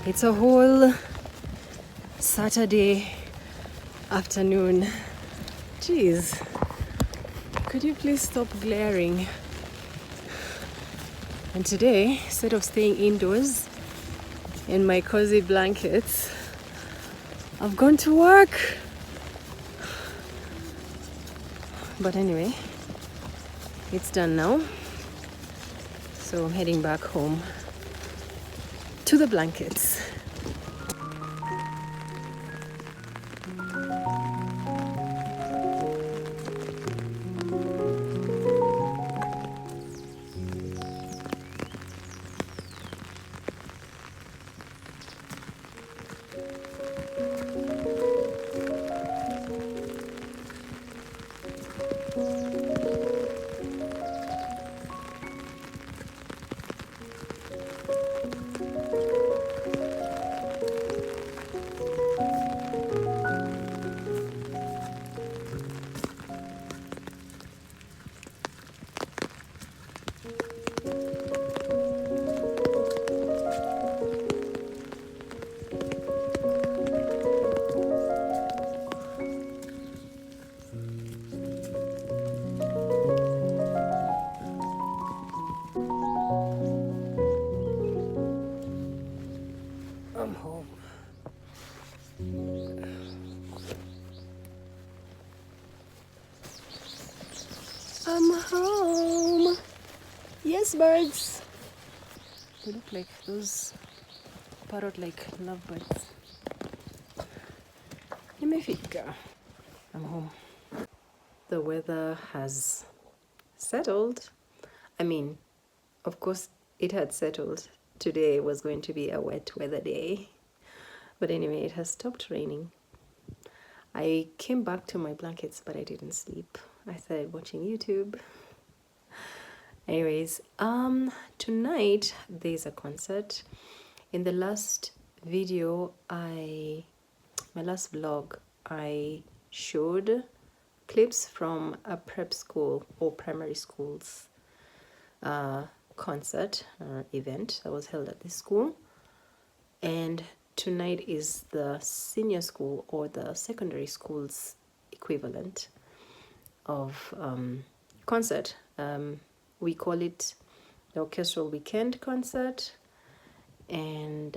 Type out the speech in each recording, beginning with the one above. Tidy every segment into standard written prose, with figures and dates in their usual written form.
It's a whole Saturday afternoon. Jeez, could you please stop glaring? And today, instead of staying indoors in my cozy blankets, I've gone to work. But anyway, it's done now. So I'm heading back home to the blankets. I'm home. I'm home. Yes, birds. They look like those parrot-like lovebirds. Nimefika. I'm home. The weather has settled. I mean, of course, it had settled. Today was going to be a wet weather day. But anyway, it has stopped raining. I came back to my blankets, but I didn't sleep. I started watching YouTube. Anyways, tonight there's a concert. In the last video, my last vlog, I showed clips from a prep school or primary school's concert event that was held at this school. And tonight is the senior school or the secondary school's equivalent of concert. We call it the orchestral weekend concert. And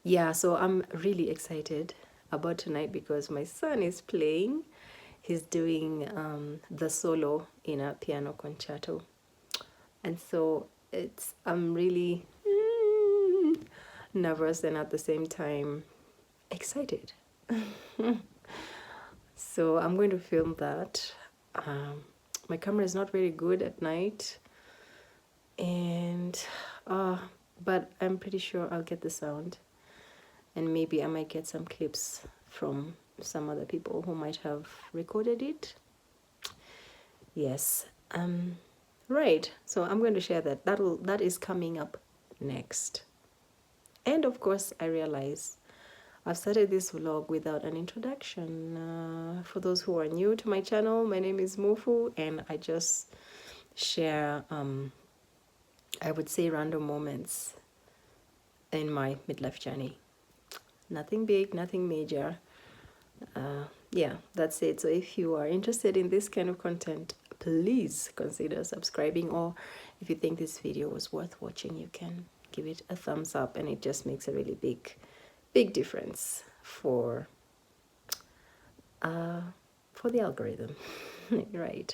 yeah, so I'm really excited about tonight because my son is playing. He's doing the solo in a piano concerto. And so I'm really nervous and at the same time excited. So I'm going to film that. My camera is not very good at night, and but I'm pretty sure I'll get the sound, and maybe I might get some clips from some other people who might have recorded it. Yes, I'm Right, so I'm going to share that is coming up next. And of course, I realize I've started this vlog without an introduction. For those who are new to my channel, my name is Mufu, and I just share, I would say, random moments in my midlife journey. Nothing big, nothing major. Yeah, that's it. So if you are interested in this kind of content, please consider subscribing, or if you think this video was worth watching, you can give it a thumbs up, and it just makes a really big difference for the algorithm. Right.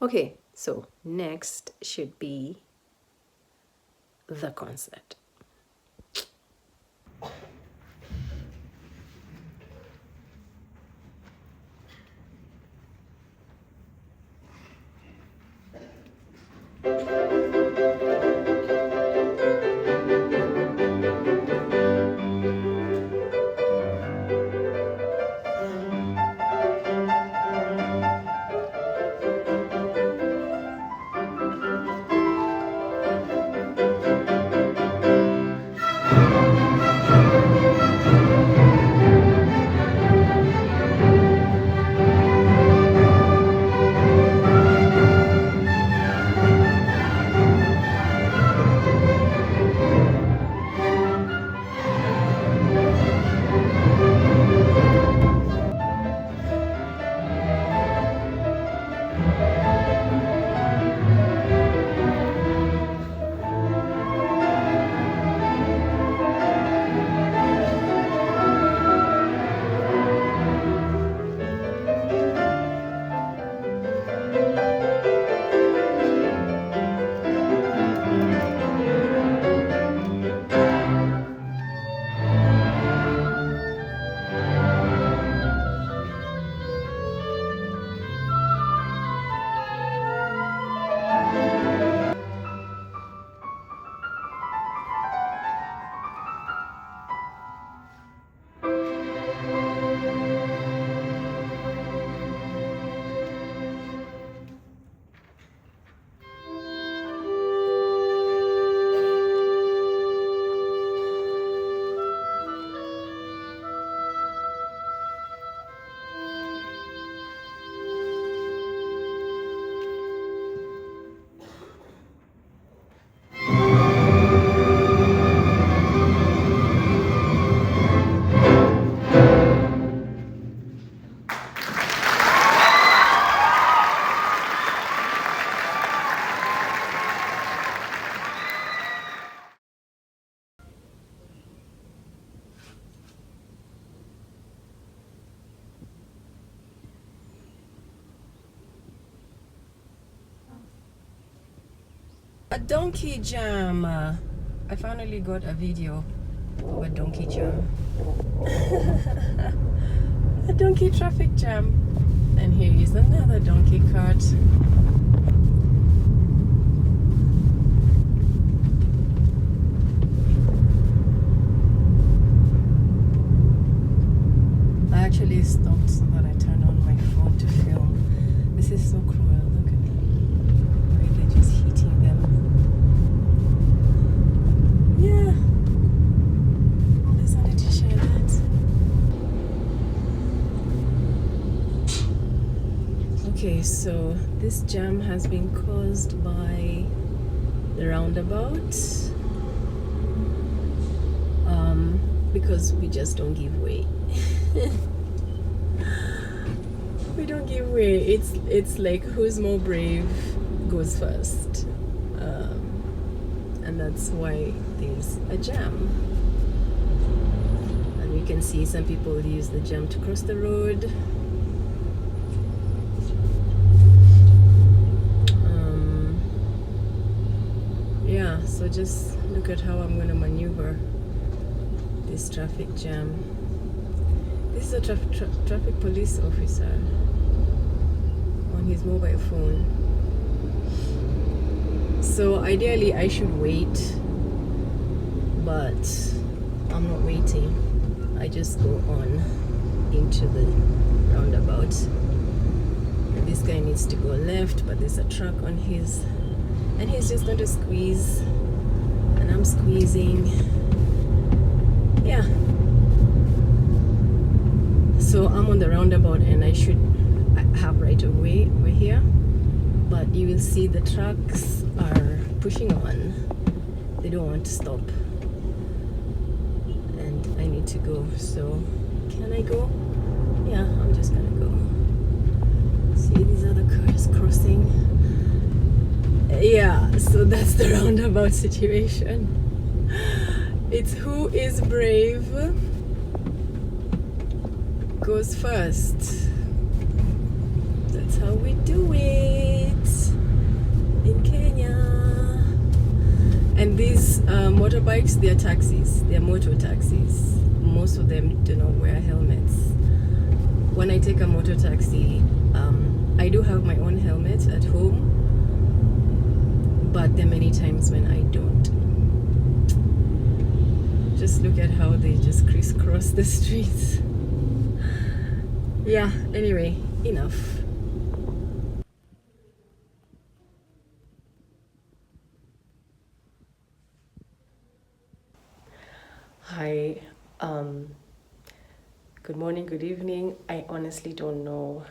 Okay, so next should be the concert. A donkey jam. I finally got a video of a donkey jam. A donkey traffic jam. And here is another donkey cart. I actually stopped so that I turned on my phone to film. This is so cruel. Look at the way they're just hitting them. Yeah. I just wanted to share that. Okay, so this jam has been caused by the roundabout. Because we just don't give way. We don't give way. It's like who's more brave goes first, and that's why there's a jam. And we can see some people use the jam to cross the road. Yeah, so just look at how I'm going to maneuver this traffic jam. This is a traffic police officer on his mobile phone. So ideally I should wait, but I'm not waiting. I just go on into the roundabout. This guy needs to go left, but there's a truck on his and he's just going to squeeze, and I'm squeezing. Yeah. So I'm on the roundabout, and I should have right of way over here, but you will see the trucks are pushing on. They don't want to stop, and I need to go. So can I go? Yeah, I'm just gonna go. See these other cars crossing. Yeah, so that's the roundabout situation. It's who is brave goes first. That's how we do it in Kenya. And these motorbikes, they're taxis. They're motor taxis. Most of them do not wear helmets. When I take a motor taxi, I do have my own helmet at home, but there are many times when I don't. Just look at how they just crisscross the streets. Yeah, anyway, enough. Hi, good morning, good evening. I honestly don't know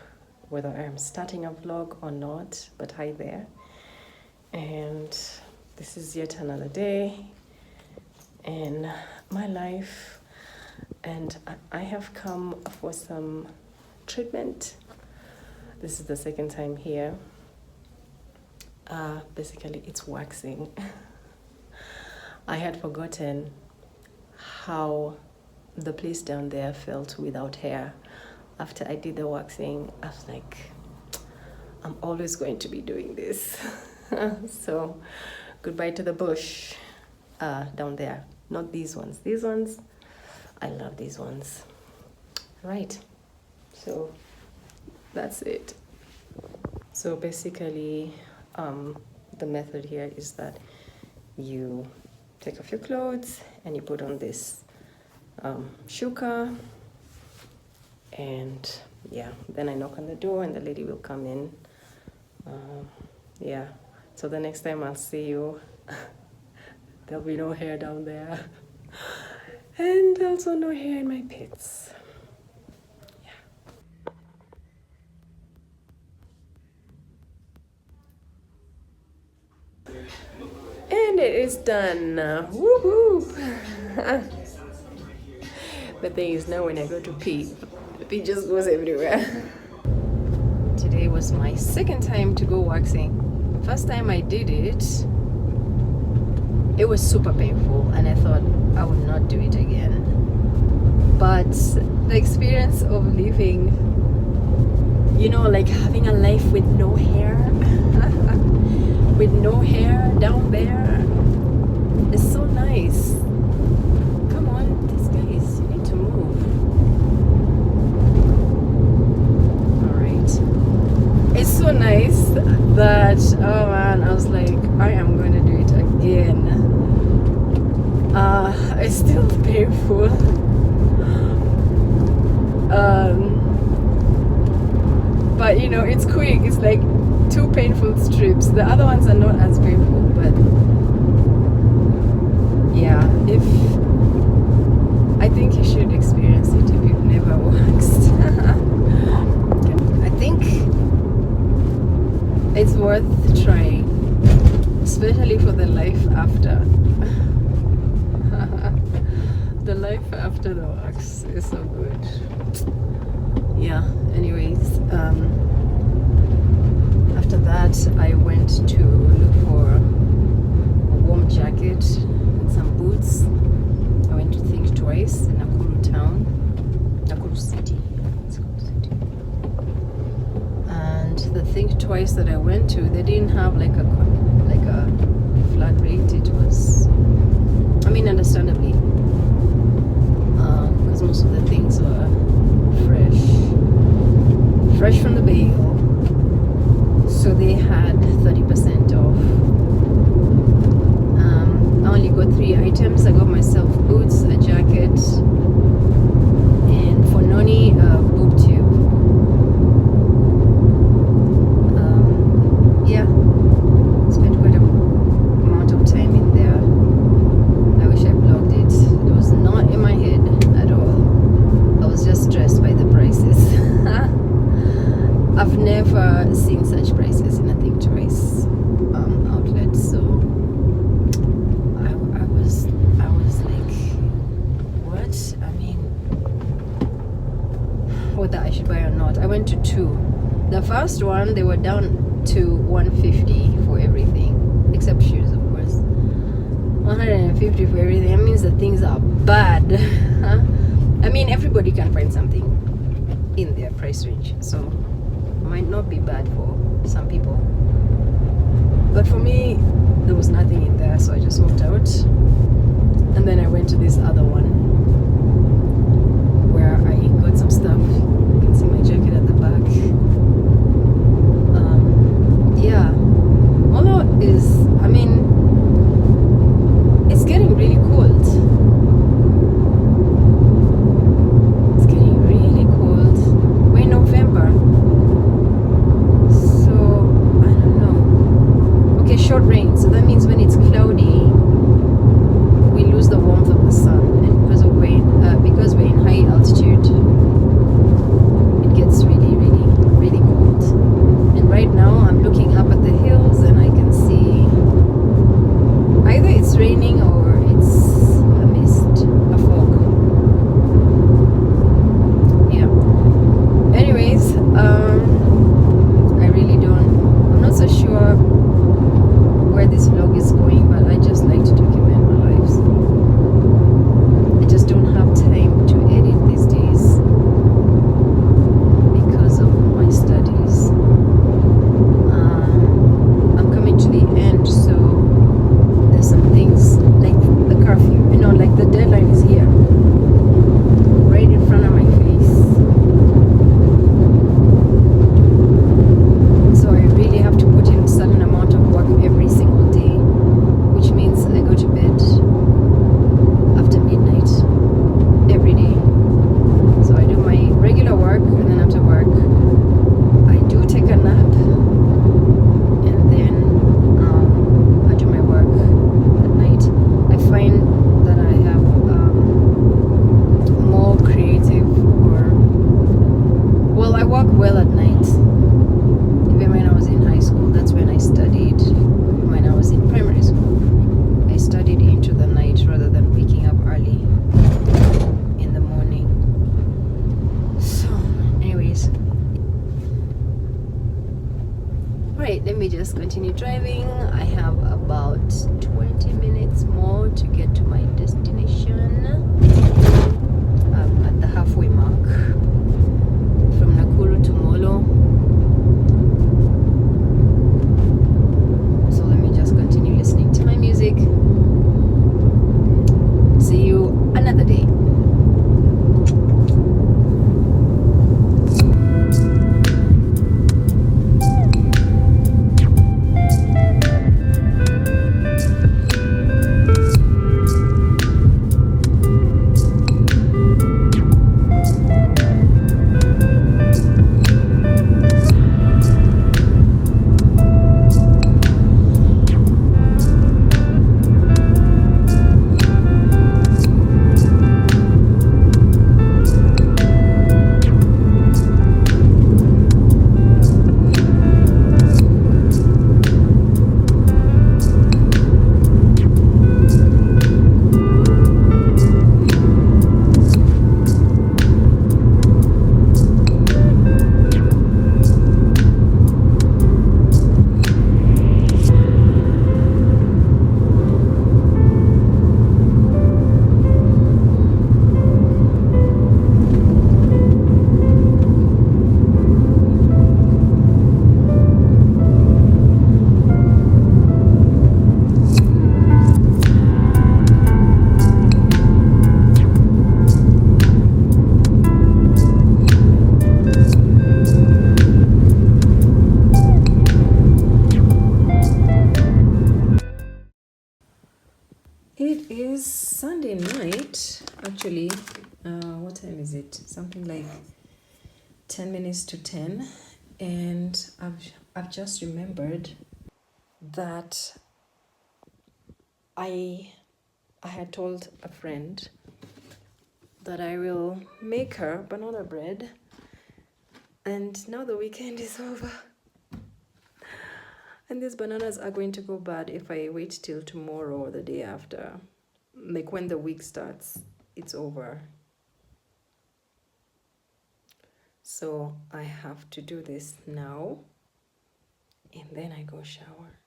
whether I'm starting a vlog or not, but hi there. And this is yet another day in my life, and I have come for some treatment. This is the second time here. Basically, it's waxing. I had forgotten how the place down there felt without hair. After I did the waxing, I was like, I'm always going to be doing this. So goodbye to the bush down there. Not these ones. These ones, I love these ones. Right, so that's it. So basically, the method here is that you take off your clothes and you put on this shuka, and yeah, then I knock on the door and the lady will come in. Yeah, so the next time I'll see you, there'll be no hair down there, and also no hair in my pits. And it is done. Woohoo! The thing is, now when I go to pee, the pee just goes everywhere. Today was my second time to go waxing. First time I did it, it was super painful, and I thought I would not do it again. But the experience of living, you know, like having a life with no hair, with no hair down there, is so nice. Come on, these guys, you need to move. Alright. It's so nice that, oh man, I was like, I am going to do it again. It's still painful. But you know, it's quick. It's like 2 painful strips. The other ones are not as painful, but yeah, if I think you should experience it if you've never waxed. I think it's worth trying, especially for the life after. The life after the wax is so good. Yeah, anyways, after that I went to look for a warm jacket and some boots. I went to Think Twice in Nakuru town, Nakuru city, it's called city. And the Think Twice that I went to, they didn't have like a flat rate. It was, I mean, understandably, because most of the things were fresh from the bale. So they had 30% off. I only got 3 items. I got myself boots, a jacket, and for Noni, a boob tube. Yeah, spent quite a The first one, they were down to 150 for everything, except shoes, of course. 150 for everything. That means that things are bad. Huh? I mean, everybody can find something in their price range, so might not be bad for some people. But for me, there was nothing in there, so I just walked out. And then I went to this other one where I got some stuff. You can see my jacket at the back. Yeah. Although it's getting really cold. It's getting really cold. We're in November. So, I don't know. Okay, short rain. So that means when it's cloudy, we lose the warmth of the sun. And because we're in high altitude, it gets really, really, really cold. And right now I'm looking up at the hills and I can see either it's raining or it's a mist, a fog. Yeah. Anyways, I'm not so sure where this vlog is going, but I just like to document my lives. I just don't have time to edit these days because of my studies. I'm coming to the end, so there's some things like the curfew, like the deadline is here, right in front of my face. So I really have to put in a certain amount of work every single day, which means I go to bed after midnight every day. So I do my regular work, and then after work I do take a nap, and then I do my work at night. I find that I have more creative, I work well at night. Even when I was in high school, that's when I studied. When I was in primary school, I studied into the night rather than waking up early in the morning. So, anyways. Right, let me just continue driving. I have about 20 minutes more to get to my destination. I'm at the halfway mark from Nakuru to Molo. So let me just continue listening to my music. See you another day. It is Sunday night, actually. What time is it? Something like 10 minutes to 10. And I've just remembered that I had told a friend that I will make her banana bread. And now the weekend is over. And these bananas are going to go bad if I wait till tomorrow or the day after. Like when the week starts, it's over. So I have to do this now, and then I go shower,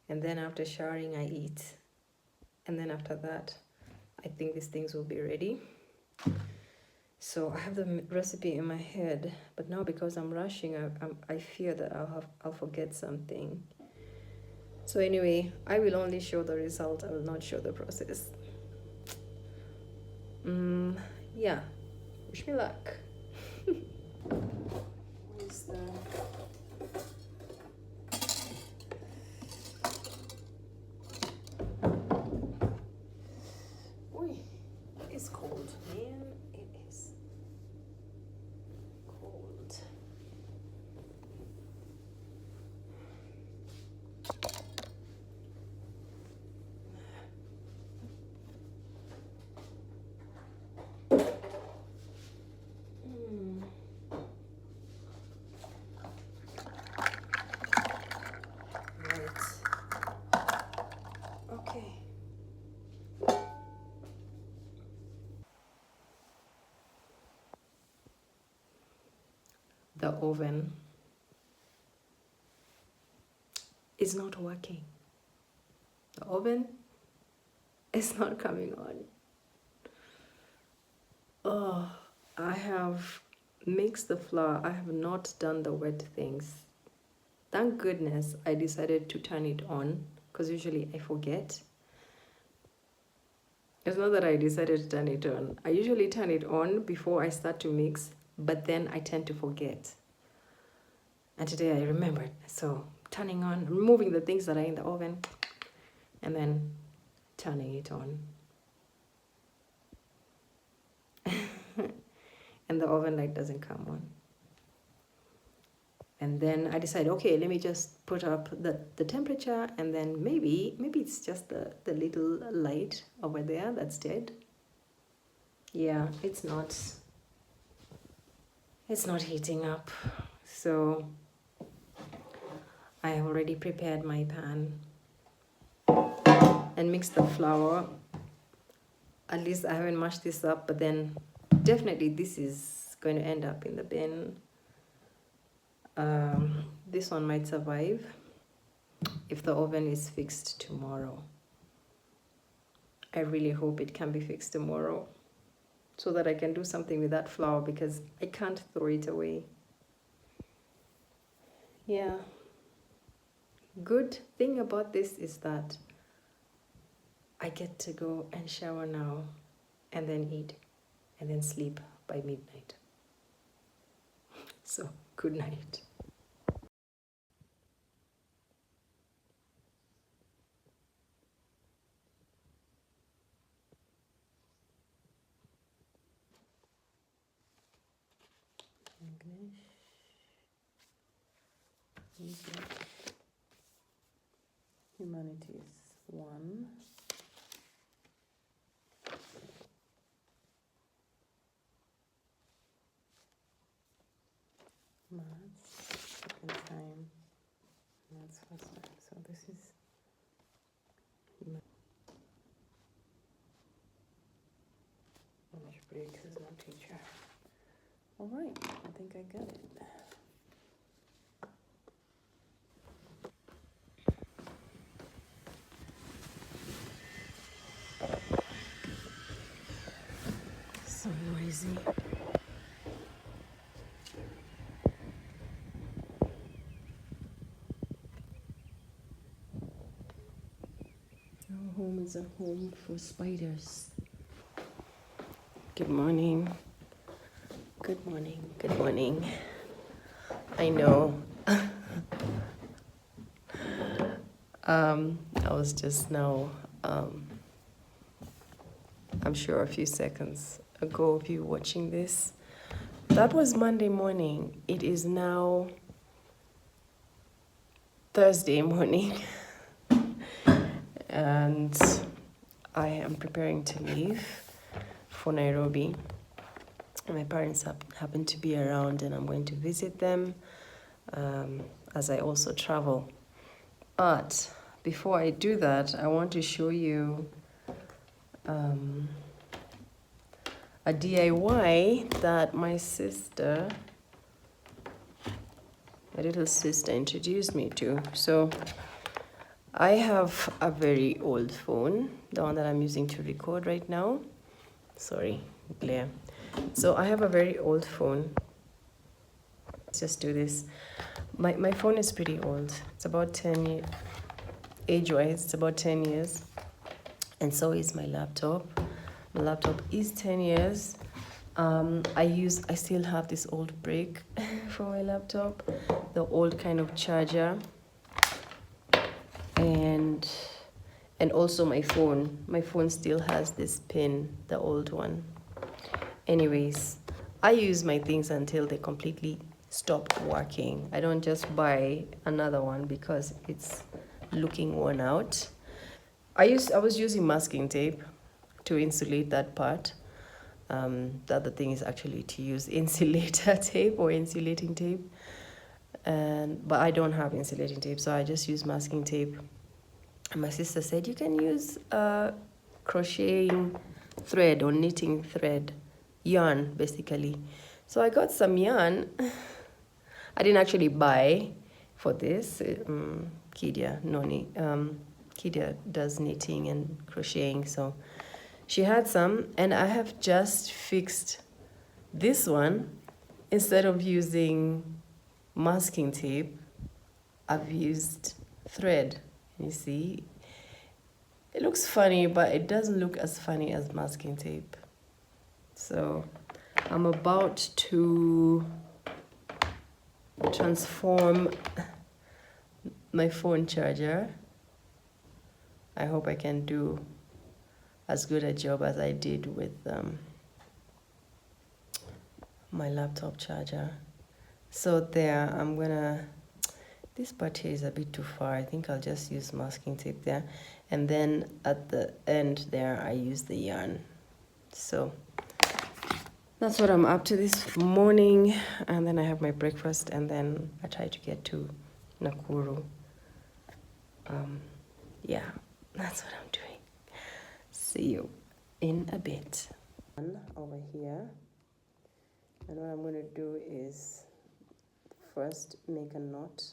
and then after showering I eat, and then after that I think these things will be ready. So I have the recipe in my head, but now because I'm rushing, I fear that I'll forget something. So anyway, I will only show the result. I will not show the process. Yeah, wish me luck. Where's the... Oi, it's cold, man. It is cold. Okay. The oven is not working. The oven is not coming on. Oh, I have mixed the flour. I have not done the wet things. Thank goodness I decided to turn it on, because usually I forget. It's not that I decided to turn it on. I usually turn it on before I start to mix, but then I tend to forget. And today I remembered. So turning on, removing the things that are in the oven, and then turning it on. And the oven light doesn't come on. And then I decided, okay, let me just put up the temperature, and then maybe it's just the little light over there that's dead. Yeah, it's not heating up. So I have already prepared my pan and mixed the flour. At least I haven't mashed this up, but then definitely this is going to end up in the bin. This one might survive if the oven is fixed tomorrow. I really hope it can be fixed tomorrow so that I can do something with that flour, because I can't throw it away. Yeah. Good thing about this is that I get to go and shower now, and then eat, and then sleep by midnight. So, good night. English. Humanities 1. Maths, second time. Maths first time. So this is English breaks is no teacher. All right, I think I got it. So noisy. Our home is a home for spiders. Good morning. Good morning. Good morning. I know. I was just now, I'm sure a few seconds ago of you watching this. That was Monday morning. It is now Thursday morning. And I am preparing to leave for Nairobi. My parents happen to be around, and I'm going to visit them as I also travel. But before I do that, I want to show you a DIY that my sister my little sister introduced me to. So I have a very old phone, the one that I'm using to record right now. Sorry, glare. So I have a very old phone. Let's just do this. My phone is pretty old. It's about 10 years. Age-wise, it's about 10 years. And so is my laptop. My laptop is 10 years. I still have this old brick for my laptop, the old kind of charger, and also my phone. My phone still has this pin, the old one. Anyways, I use my things until they completely stop working. I don't just buy another one because it's looking worn out. I was using masking tape to insulate that part. The other thing is actually to use insulator tape or insulating tape. But I don't have insulating tape, so I just use masking tape. And my sister said you can use crocheting thread or knitting thread, yarn basically. So I got some yarn. I didn't actually buy for this. Kidia Noni. Kidia does knitting and crocheting, so she had some, and I have just fixed this one. Instead of using masking tape, I've used thread. You see, it looks funny, but it doesn't look as funny as masking tape. So I'm about to transform my phone charger. I hope I can do as good a job as I did with my laptop charger. So there, I'm gonna, this part here is a bit too far. I think I'll just use masking tape there. And then at the end there, I use the yarn. So that's what I'm up to this morning. And then I have my breakfast, and then I try to get to Nakuru. Yeah, that's what I'm doing. See you in a bit. Over here, and what I'm going to do is first make a knot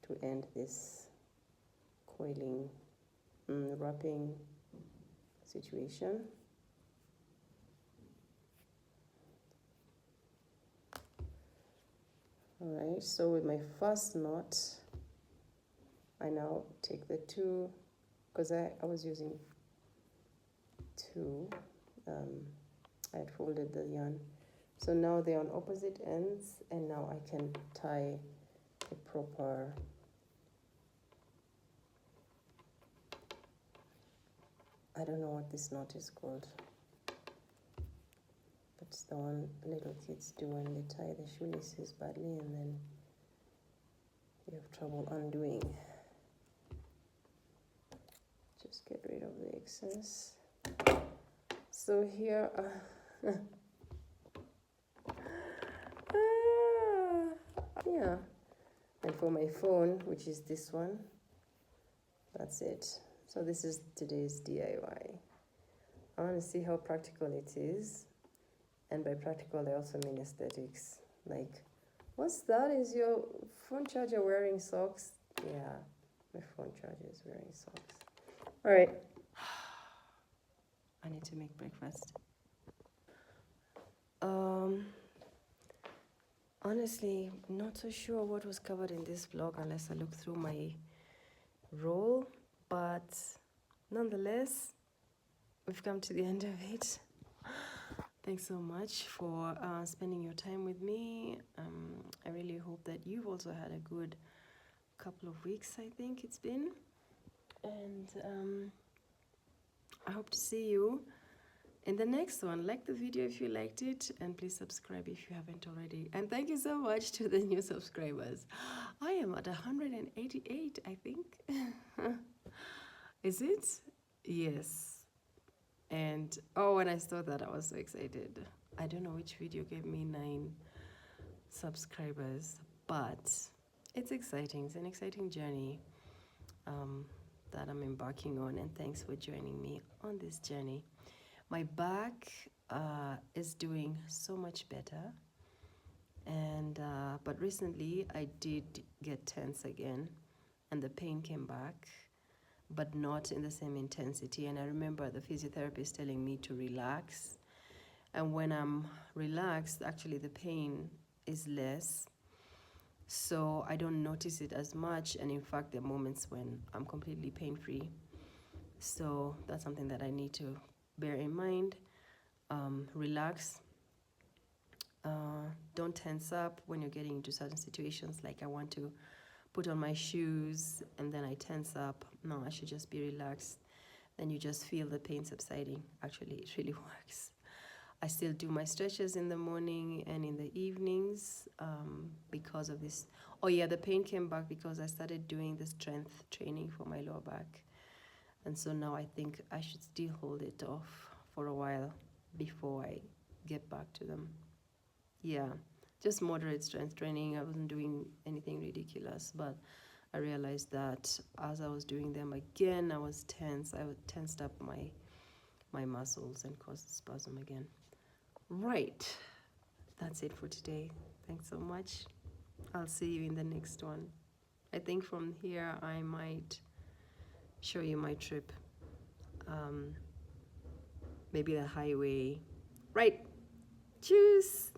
to end this coiling, wrapping situation. Alright, so with my first knot, I now take the two, because I was using two, I had folded the yarn. So now they're on opposite ends, and now I can tie a proper I don't know what this knot is called, but it's the one little kids do when they tie the shoelaces badly and then you have trouble undoing. Just get rid of the excess. So here yeah, and for my phone, which is this one, that's it. So this is today's DIY. I want to see how practical it is, and by practical I also mean aesthetics. Like, what's that? Is your phone charger wearing socks? Yeah, my phone charger is wearing socks. All right, I need to make breakfast. Honestly, not so sure what was covered in this vlog unless I look through my roll, but nonetheless, we've come to the end of it. Thanks so much for spending your time with me. I really hope that you've also had a good couple of weeks, I think it's been. And I hope to see you in the next one. Like the video if you liked it, and please subscribe if you haven't already. And thank you so much to the new subscribers. I am at 188, I think. Is it? Yes. And oh, when I saw that, I was so excited. I don't know which video gave me 9 subscribers, but it's exciting. It's an exciting journey that I'm embarking on, and thanks for joining me on this journey. My back is doing so much better, And but recently I did get tense again, and the pain came back, but not in the same intensity. And I remember the physiotherapist telling me to relax, and when I'm relaxed, actually the pain is less, so I don't notice it as much. And in fact, there are moments when I'm completely pain free. So that's something that I need to bear in mind. Relax. Don't tense up when you're getting into certain situations. Like I want to put on my shoes and then I tense up. No, I should just be relaxed. Then you just feel the pain subsiding. Actually, it really works. I still do my stretches in the morning and in the evenings because of this. Oh yeah, the pain came back because I started doing the strength training for my lower back. And so now I think I should still hold it off for a while before I get back to them. Yeah, just moderate strength training. I wasn't doing anything ridiculous, but I realized that as I was doing them again, I was tense. I tensed up my muscles and caused spasm again. Right, that's it for today. Thanks so much. I'll see you in the next one. I think from here I might show you my trip. Maybe the highway. Right. Tschüss.